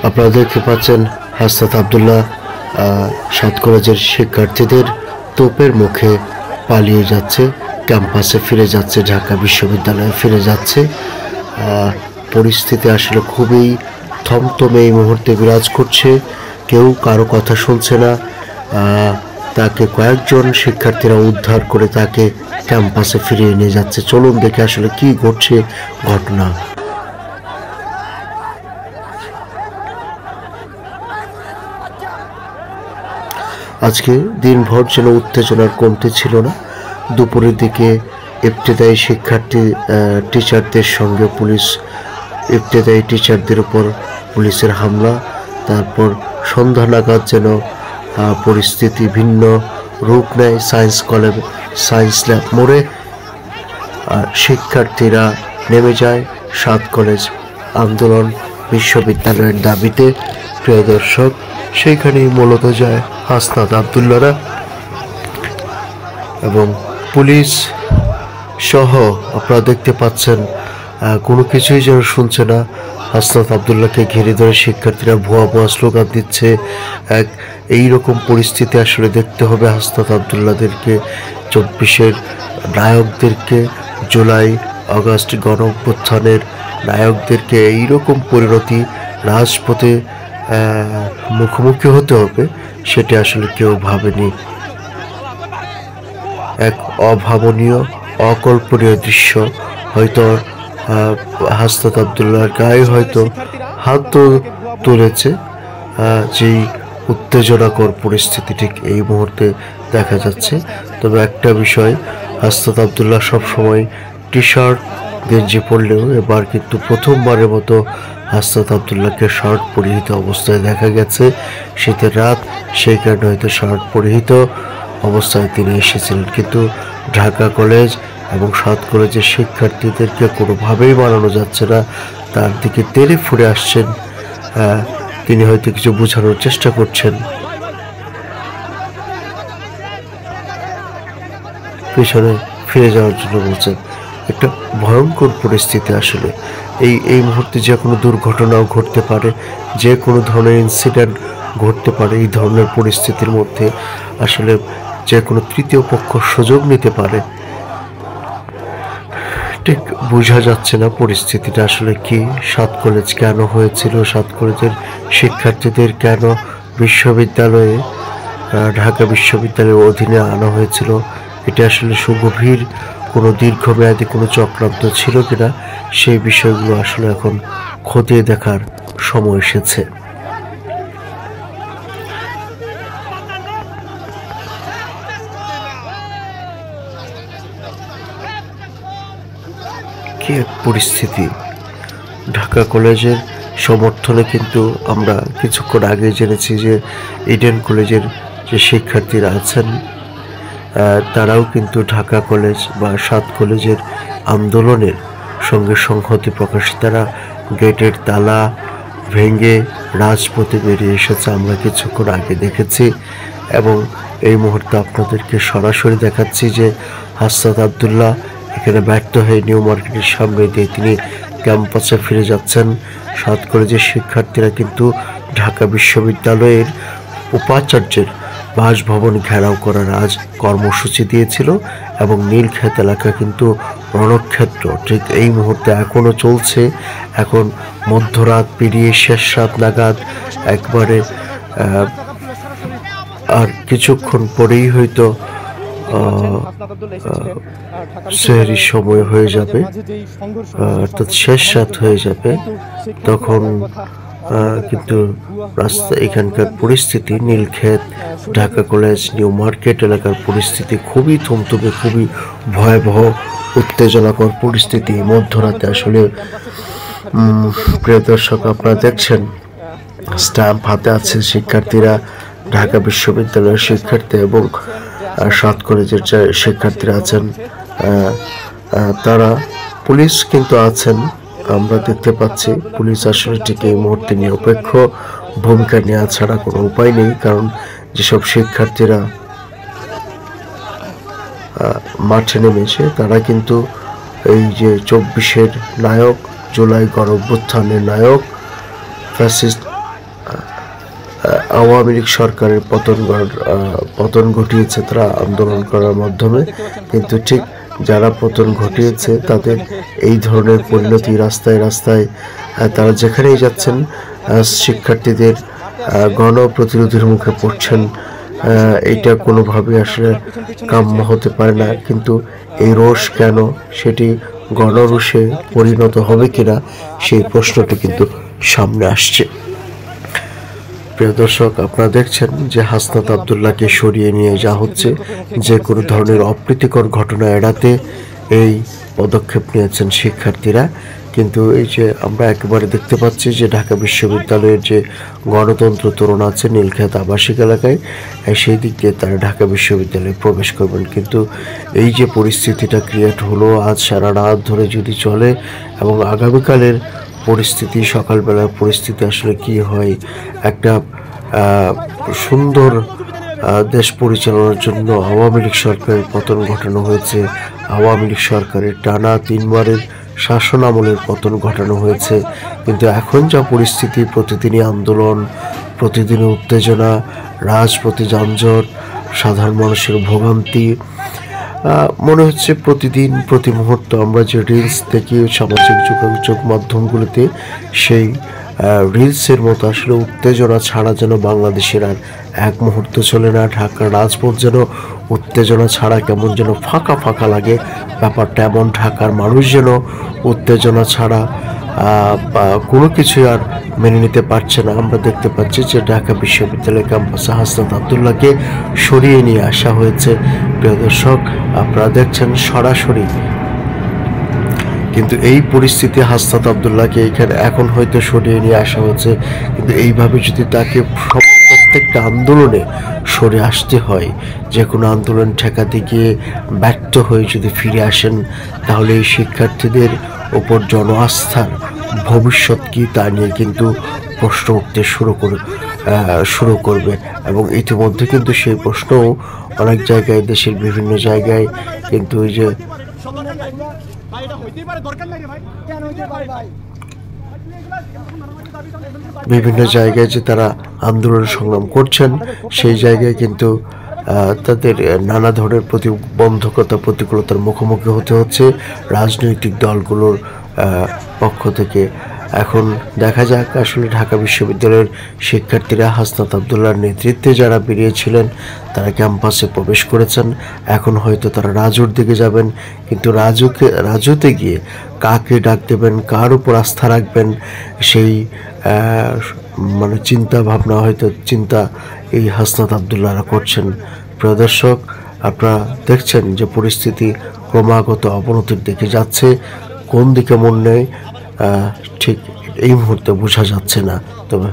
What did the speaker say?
আপনারা দেখতে পাচ্ছেন হাসনাত আব্দুল্লাহ 7 কলেজের শিক্ষার্থীদের তোপের মুখে পালিয়ে যাচ্ছে, ক্যাম্পাসে ফিরে যাচ্ছে, ঢাকা বিশ্ববিদ্যালয়ে ফিরে যাচ্ছে। পরিস্থিতি আসলে খুবই থমথমে এই মুহূর্তে বিরাজ করছে। কেউ কারো কথা শুনছে না। তাকে কয়েকজন শিক্ষার্থীরা উদ্ধার করে তাকে ক্যাম্পাসে ফিরিয়ে নিয়ে যাচ্ছে। চলুন দেখে আসলে কি ঘটছে ঘটনা। আজকে দিনভর যেন উত্তেজনার কমতি ছিল না। দুপুরের দিকে ইবতেদায়ী শিক্ষার্থী টিচারদের সঙ্গে ইবতেদায়ী টিচারদের উপর পুলিশের হামলা। তারপর সন্ধ্যা নাগাদ যেন পরিস্থিতি ভিন্ন রূপ নেয় সায়েন্স ল্যাব মোড়ে। শিক্ষার্থীরা নেমে যায় 7 কলেজ আন্দোলন বিশ্ববিদ্যালয়ের দাবিতে। প্রিয় দর্শক, সেইখানেই মূলত যায় হাসনাত আব্দুল্লাহরা এবং পুলিশ সহ আপনারা দেখতে পাচ্ছেন কোনো কিছুই যেন শুনছে না। হাসনাত আব্দুল্লাহকে ঘিরে ধরে শিক্ষার্থীরা ভুয়া স্লোগান দিচ্ছে। এইরকম পরিস্থিতি আসলে দেখতে হবে হাসনাত আব্দুল্লাহদেরকে, 24-এর নায়কদেরকে, জুলাই আগস্ট গণ অভ্যুত্থানের নায়কদেরকে। এইরকম পরিণতি রাজপথে মুখোমুখি হতে হবে, সেটা আসলে কেউ ভাবেনি। এক অভাবনীয় অকল্পনীয় দৃশ্য। হয়তো হাসনাত আব্দুল্লাহর গায়ে হয়তো হাত তুলেছে। যেই উত্তেজনাকর পরিস্থিতি ঠিক এই মুহূর্তে দেখা যাচ্ছে। তবে একটা বিষয়, হাসনাত আব্দুল্লাহ সবসময় টি শার্ট গেঞ্জি পরলেও এবার কিন্তু প্রথমবারের মতো হাসনাত আব্দুল্লাহকে শার্ট পরিহিত অবস্থায় দেখা গেছে। শীতের রাত, সেই কারণে হয়তো শার্ট পরিহিত অবস্থায় তিনি এসেছিলেন। কিন্তু ঢাকা কলেজ এবং 7 কলেজের শিক্ষার্থীদেরকে কোনোভাবেই মানানো যাচ্ছে না। তার দিকে তেড়ে ফুরে আসছেন। তিনি হয়তো কিছু বোঝানোর চেষ্টা করছেন, পেছনে ফিরে যাওয়ার জন্য বলছেন। একটা ভয়ঙ্কর পরিস্থিতি আসলে। এই মুহূর্তে যে কোনো দুর্ঘটনাও ঘটতে পারে, যে কোনো ধরনের ইনসিডেন্ট ঘটতে পারে। এই ধরনের পরিস্থিতির মধ্যে আসলে যে কোনো তৃতীয় পক্ষ সুযোগ নিতে পারে। ঠিক বোঝা যাচ্ছে না পরিস্থিতিটা আসলে কি। 7 কলেজ কেন হয়েছিল, 7 কলেজের শিক্ষার্থীদের কেন ঢাকা বিশ্ববিদ্যালয়ের অধীনে আনা হয়েছিল, এটা আসলে সুগভীর কোনো দীর্ঘমেয়াদী কোনো চক্রান্ত ছিল কিনা, সেই বিষয়গুলো আসলে এখন খতিয়ে দেখার সময় এসেছে। কি এক পরিস্থিতি। ঢাকা কলেজের সমর্থনে কিন্তু আমরা কিছুক্ষণ আগে জেনেছি যে ইডেন কলেজের যে শিক্ষার্থীরা আছেন তারাও কিন্তু ঢাকা কলেজ বা 7 কলেজের আন্দোলনের সঙ্গে সংহতি প্রকাশ। তারা গেটের তালা ভেঙে রাজপথে বেরিয়ে এসেছে, আমরা কিছুক্ষণ আগে দেখেছি। এবং এই মুহূর্তে আপনাদেরকে সরাসরি দেখাচ্ছি যে হাসনাত আব্দুল্লাহ এখানে ব্যর্থ হয়ে নিউ মার্কেটের সামনে দিয়ে তিনি ক্যাম্পাসে ফিরে যাচ্ছেন। 7 কলেজের শিক্ষার্থীরা কিন্তু ঢাকা বিশ্ববিদ্যালয়ের উপাচার্যের বাসভবন ঘেরাও করার আজ কর্মসূচি দিয়েছিল এবং নীলক্ষেত এলাকা কিন্তু রণক্ষেত্র ঠিক এই মুহূর্তে এখনও চলছে। এখন মধ্যরাত পেরিয়ে শেষ রাত নাগাদ একবারে আর কিছুক্ষণ পরেই হয়তো সেহরির সময় হয়ে যাবে, অর্থাৎ শেষ রাত হয়ে যাবে। তখন কিন্তু রাস্তা এখানকার পরিস্থিতি, Nilkhet, Dhaka college, new market এলাকার পরিস্থিতি খুবই থমথমে, খুবই ভয়াবহ উত্তেজনাকর পরিস্থিতি মধ্যরাতে। আসলে প্রিয় দর্শক, আপনারা দেখছেন স্ট্যাম্প হাতে আছে শিক্ষার্থীরা, ঢাকা বিশ্ববিদ্যালয়ের শিক্ষার্থী এবং 7 কলেজের যে শিক্ষার্থীরা আছেন তারা। পুলিশ কিন্তু আছেন, আমরা দেখতে পাচ্ছি। পুলিশ আসলে ঠিক এই মুহূর্তে নিরপেক্ষ ভূমিকা নেওয়া ছাড়া কোনো উপায় নেই, কারণ যেসব শিক্ষার্থীরা মাঠে নেমেছে তারা কিন্তু এই যে 24-এর নায়ক, জুলাই গণ অভ্যুত্থানের নায়ক, ফ্যাসিস্ট আওয়ামী লীগ সরকারের পতন ঘটিয়েছে তারা আন্দোলন করার মাধ্যমে, কিন্তু ঠিক যারা পতন ঘটিয়েছে তাদের এই ধরনের পরিণতি রাস্তায় রাস্তায় তারা যেখানেই যাচ্ছেন শিক্ষার্থীদের গণপ্রতিরোধের মুখে পড়ছেন। এইটা কোনোভাবে আসলে কাম্য হতে পারে না। কিন্তু এই রোষ কেন, সেটি গণরোষে পরিণত হবে কিনা সেই প্রশ্নটি কিন্তু সামনে আসছে। প্রিয় দর্শক, আপনারা দেখছেন যে হাসনাত আব্দুল্লাহকে সরিয়ে নিয়ে যাওয়া হচ্ছে। যে কোনো ধরনের অপ্রীতিকর ঘটনা এড়াতে এই পদক্ষেপ নিয়েছেন শিক্ষার্থীরা। কিন্তু এই যে আমরা একেবারে দেখতে পাচ্ছি যে ঢাকা বিশ্ববিদ্যালয়ের যে গণতন্ত্র তরুণ আছে নীলক্ষেত আবাসিক এলাকায়, সেই দিক দিয়ে তারা ঢাকা বিশ্ববিদ্যালয়ে প্রবেশ করবেন। কিন্তু এই যে পরিস্থিতিটা ক্রিয়েট হলো আজ সারা রাত ধরে যদি চলে, এবং আগামীকালের পরিস্থিতি, সকালবেলার পরিস্থিতি আসলে কি হয়, একটা সুন্দর দেশ পরিচালনার জন্য আওয়ামী লীগ সরকারের পতন ঘটানো হয়েছে। আওয়ামী লীগ সরকারের টানা 3 বারের শাসন আমলের পতন ঘটানো হয়েছে। কিন্তু এখন যা পরিস্থিতি, প্রতিদিনই আন্দোলন, প্রতিদিনই উত্তেজনা, রাজপথে যানজট, সাধারণ মানুষের ভোগান্তি, মনে হচ্ছে প্রতিদিন প্রতি মুহূর্ত আমরা যে রিলস দেখি সামাজিক যোগাযোগ মাধ্যমগুলিতে, সেই রিলসের মতো আসলে উত্তেজনা ছাড়া যেন বাংলাদেশের আর এক মুহূর্ত চলে না। ঢাকার রাজপথ যেন উত্তেজনা ছাড়া কেমন যেন ফাঁকা ফাঁকা লাগে ব্যাপারটা এমন। ঢাকার মানুষ যেন উত্তেজনা ছাড়া কোনো কিছু আর মেনে নিতে পারছে না। আমরা দেখতে পাচ্ছি যে ঢাকা বিশ্ববিদ্যালয় ক্যাম্পাসে হাসনাত আব্দুল্লাহকে সরিয়ে নিয়ে আসা হয়েছে। প্রিয় দর্শক, আপনারা দেখছেন সরাসরি। কিন্তু এই পরিস্থিতি হাসনাত আব্দুল্লাহকে এখানে এখন হয়তো সরিয়ে নিয়ে আসা হয়েছে, কিন্তু এইভাবে যদি তাকে প্রত্যেকটা আন্দোলনে সরে আসতে হয়, যে কোনো আন্দোলন ঠেকাতে গিয়ে ব্যর্থ হয়ে যদি ফিরে আসেন, তাহলে এই শিক্ষার্থীদের ওপর জনআস্থার ভবিষ্যৎ কি তা নিয়ে কিন্তু প্রশ্ন উঠতে শুরু করবে। এবং ইতিমধ্যে কিন্তু সেই প্রশ্নও অনেক জায়গায়, দেশের বিভিন্ন জায়গায় কিন্তু ওই যে বিভিন্ন জায়গায় যে তারা আন্দোলন সংগ্রাম করছেন, সেই জায়গায় কিন্তু তাদের নানা ধরনের প্রতিবন্ধকতা, প্রতিকূলতার মুখোমুখি হতে হচ্ছে রাজনৈতিক দলগুলোর পক্ষ থেকে। এখন দেখা যাক আসলে ঢাকা বিশ্ববিদ্যালয়ের শিক্ষার্থীরা হাসনাত আব্দুল্লাহর নেতৃত্বে যারা বেরিয়েছিলেন তারা ক্যাম্পাসে প্রবেশ করেছেন। এখন হয়তো তারা রাজুর দিকে যাবেন, কিন্তু রাজুতে গিয়ে কাকে ডাক দেবেন, কার উপর আস্থা রাখবেন, সেই মানে চিন্তা ভাবনা এই হাসনাত আব্দুল্লাহরা করছেন। প্রিয় দর্শক, আপনারা দেখছেন যে পরিস্থিতি ক্রমাগত অবনতির দিকে যাচ্ছে। কোন দিকে মন নেয় ঠিক এই মুহূর্তে বোঝা যাচ্ছে না। তবে